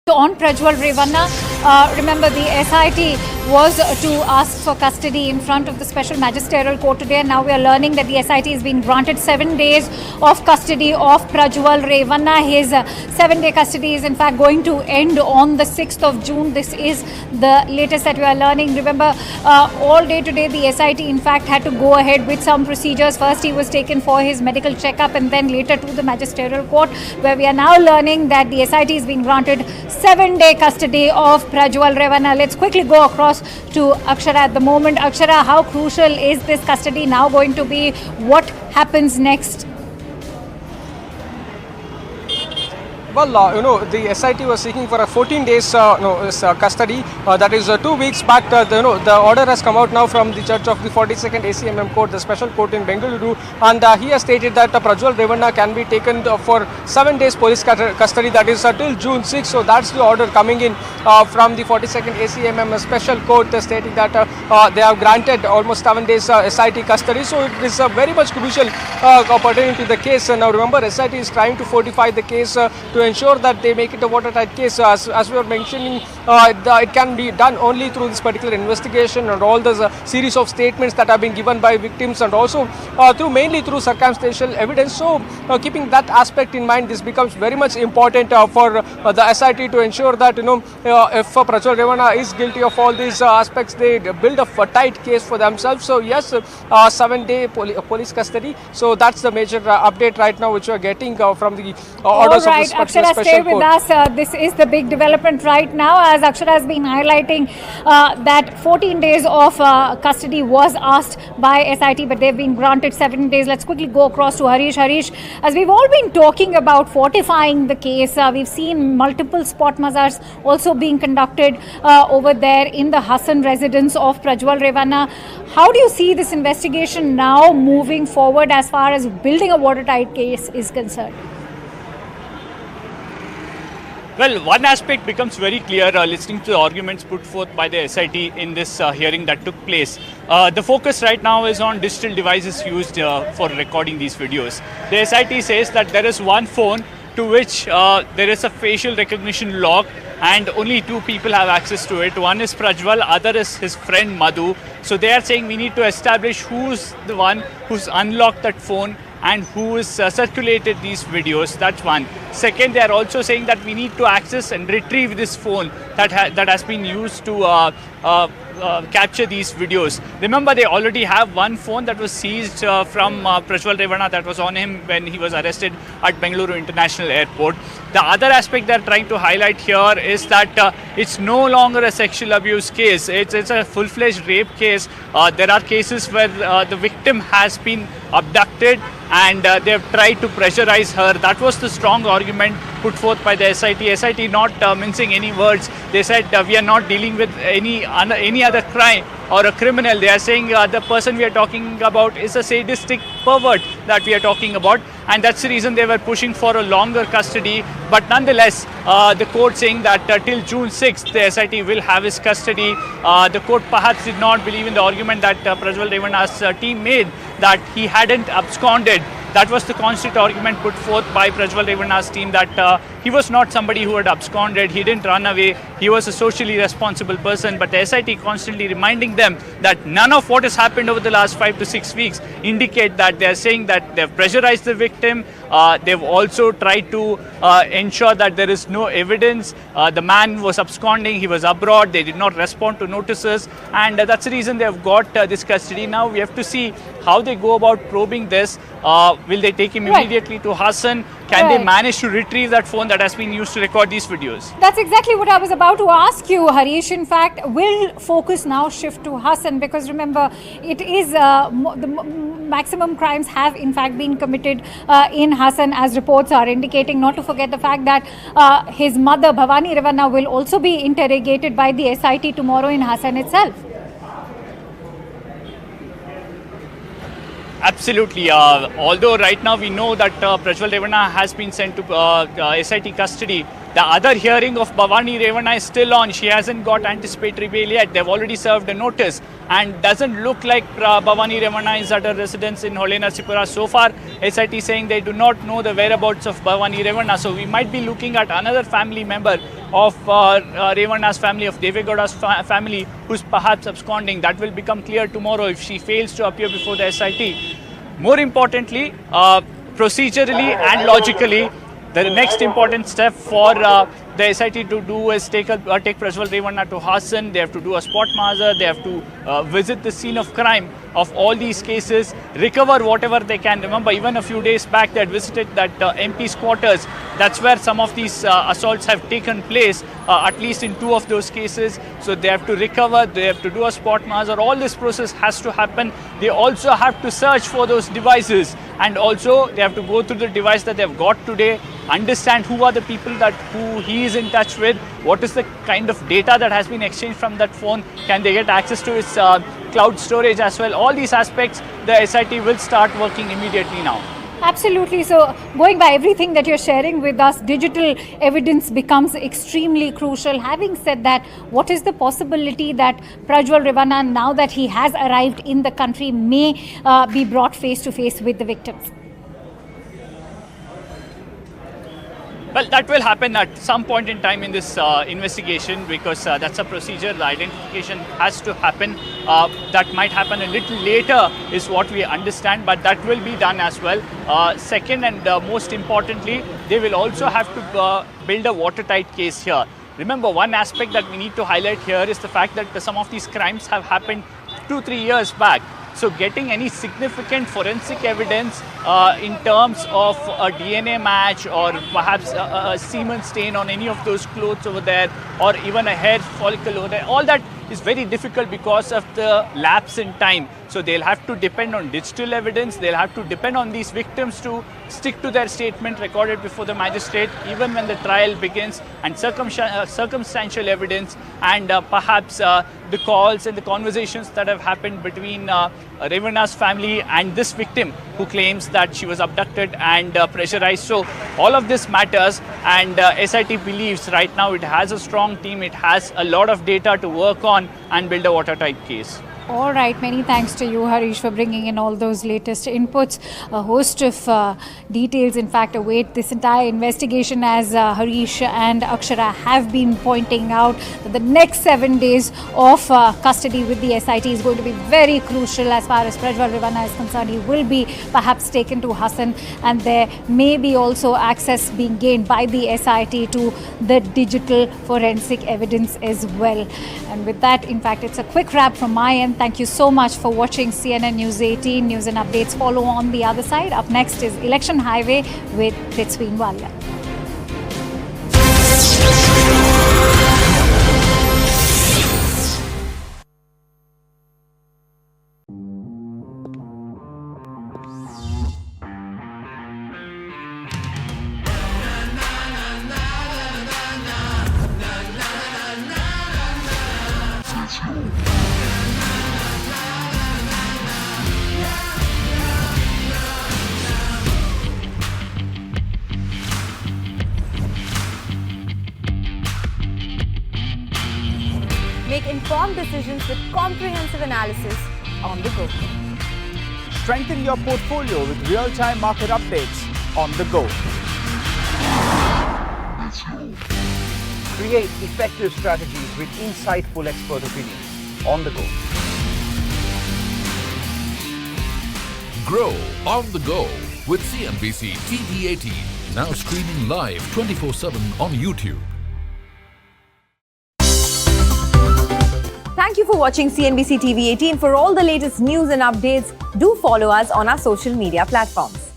On Prajwal Revanna, remember the SIT was to ask for custody in front of the Special Magisterial Court today, and now we are learning that the SIT has been granted 7 days of custody of Prajwal Revanna. His 7-day custody is in fact going to end on the 6th of June. This is the latest that we are learning. Remember, all day today the SIT in fact had to go ahead with some procedures. First he was taken for his medical checkup and then later to the Magisterial Court, where we are now learning that the SIT has been granted 7-day custody of Prajwal Revanna. Let's quickly go across to Akshara at the moment. Akshara, how crucial is this custody now going to be? What happens next? Well, the SIT was seeking for a 14 days custody. That is 2 weeks back. The order has come out now from the judge of the 42nd ACMM court, the special court in Bengaluru, and he has stated that Prajwal Revanna can be taken for 7 days police custody. That is till June 6. So that's the order coming in from the 42nd ACMM special court, stating that they have granted almost 7 days SIT custody. So it is very much crucial pertaining to the case. Now remember, SIT is trying to fortify the case to ensure that they make it a watertight case. As we were mentioning, it can be done only through this particular investigation and all the series of statements that have been given by victims, and also mainly through circumstantial evidence. So keeping that aspect in mind, this becomes very much important for the SIT to ensure that if Prajwal Revanna is guilty of all these aspects, they build a tight case for themselves. So yes, 7-day police custody. So that's the major update right now which we are getting from the orders of this particular Akshara, special stay with court. us. This is the big development right now, as Akshara has been highlighting that 14 days of custody was asked by SIT, but they've been granted 7 days. Let's quickly go across to Harish. Harish, as we've all been talking about fortifying the case, we've seen multiple spot mazars also being conducted over there in the Hassan residence of Prajwal Revanna. How do you see this investigation now moving forward as far as building a watertight case is concerned? Well, one aspect becomes very clear listening to the arguments put forth by the SIT in this hearing that took place. The focus right now is on digital devices used for recording these videos. The SIT says that there is one phone to which there is a facial recognition lock and only 2 people have access to it. One is Prajwal, other is his friend Madhu. So they are saying we need to establish who's the one who's unlocked that phone and who has circulated these videos. That's one. Second, they are also saying that we need to access and retrieve this phone that has been used to capture these videos. Remember, they already have one phone that was seized from Prajwal Revanna that was on him when he was arrested at Bengaluru International Airport. The other aspect they're trying to highlight here is that it's no longer a sexual abuse case. It's a full-fledged rape case. There are cases where the victim has been abducted and they have tried to pressurize her. That was the strong argument put forth by the SIT. SIT not mincing any words. They said we are not dealing with any other crime or a criminal. They are saying the person we are talking about is a sadistic pervert that we are talking about, and that's the reason they were pushing for a longer custody. But nonetheless, the court saying that till June 6th, the SIT will have his custody. The court perhaps did not believe in the argument that Prajwal Revanna's team made that he hadn't absconded. That was the constant argument put forth by Prajwal Revanna's team, that he was not somebody who had absconded, he didn't run away, he was a socially responsible person. But the SIT constantly reminding them that none of what has happened over the last 5 to 6 weeks indicate that. They are saying that they've pressurized the victim, they've also tried to ensure that there is no evidence. The man was absconding, he was abroad, they did not respond to notices, and that's the reason they have got this custody. Now we have to see how they go about probing this. Will they take him immediately to Hassan? Can they manage to retrieve that phone that has been used to record these videos? That's exactly what I was about to ask you, Harish. In fact, will focus now shift to Hassan? Because remember, it is the maximum crimes have in fact been committed in Hassan, as reports are indicating. Not to forget the fact that his mother, Bhavani Revanna, will also be interrogated by the SIT tomorrow in Hassan itself. Absolutely. Although right now we know that Prajwal Revanna has been sent to SIT custody, The other hearing of Bhavani Revanna is still on. She hasn't got anticipatory bail yet. They've already served a notice, and doesn't look like Bhavani Revanna is at her residence in Hole Narsipura. So far, SIT saying they do not know the whereabouts of Bhavani Revanna. So we might be looking at another family member of Revanna's family, of Devegowda's family, who's perhaps absconding. That will become clear tomorrow if she fails to appear before the SIT. More importantly, procedurally and logically, the next important step for the SIT to do is take Prajwal Revanna to Hassan. They have to do a spot mazar. They have to visit the scene of crime of all these cases, recover whatever they can. Remember, even a few days back, they had visited that MP's quarters. That's where some of these assaults have taken place, at least in 2 of those cases. So they have to recover, they have to do a spot mazar. All this process has to happen. They also have to search for those devices, and also they have to go through the device that they've got today, understand who are the people who he is in touch with, what is the kind of data that has been exchanged from that phone, can they get access to his cloud storage as well. All these aspects, the SIT will start working immediately now. Absolutely. So, going by everything that you're sharing with us, digital evidence becomes extremely crucial. Having said that, what is the possibility that Prajwal Revanna, now that he has arrived in the country, may be brought face to face with the victims? Well, that will happen at some point in time in this investigation, because that's a procedure. The identification has to happen. That might happen a little later is what we understand, but that will be done as well. Second, and most importantly, they will also have to build a watertight case here. Remember, one aspect that we need to highlight here is the fact that some of these crimes have happened 2-3 years back. So getting any significant forensic evidence in terms of a DNA match, or perhaps a semen stain on any of those clothes over there, or even a hair follicle over there, all that is very difficult because of the lapse in time. So they'll have to depend on digital evidence. They'll have to depend on these victims to stick to their statement recorded before the magistrate, even when the trial begins, and circumstantial evidence, and perhaps the calls and the conversations that have happened between Revanna's family and this victim, who claims that she was abducted and pressurized. So all of this matters, and SIT believes right now it has a strong team. It has a lot of data to work on and build a watertight case. All right, many thanks to you, Harish, for bringing in all those latest inputs. A host of details, in fact, await this entire investigation, as Harish and Akshara have been pointing out that the next 7 days of custody with the SIT is going to be very crucial as far as Prajwal Revanna is concerned. He will be perhaps taken to Hassan, and there may be also access being gained by the SIT to the digital forensic evidence as well. And with that, in fact, it's a quick wrap from my end. Thank you so much for watching CNN News 18. News and updates follow on the other side. Up next is Election Highway with Prithwin Walya. Make informed decisions with comprehensive analysis on the go. Strengthen your portfolio with real-time market updates on the go. Create effective strategies with insightful expert opinions on the go. Grow on the go with CNBC TV 18. Now streaming live 24/7 on YouTube. Thank you for watching CNBC TV 18. For all the latest news and updates, do follow us on our social media platforms.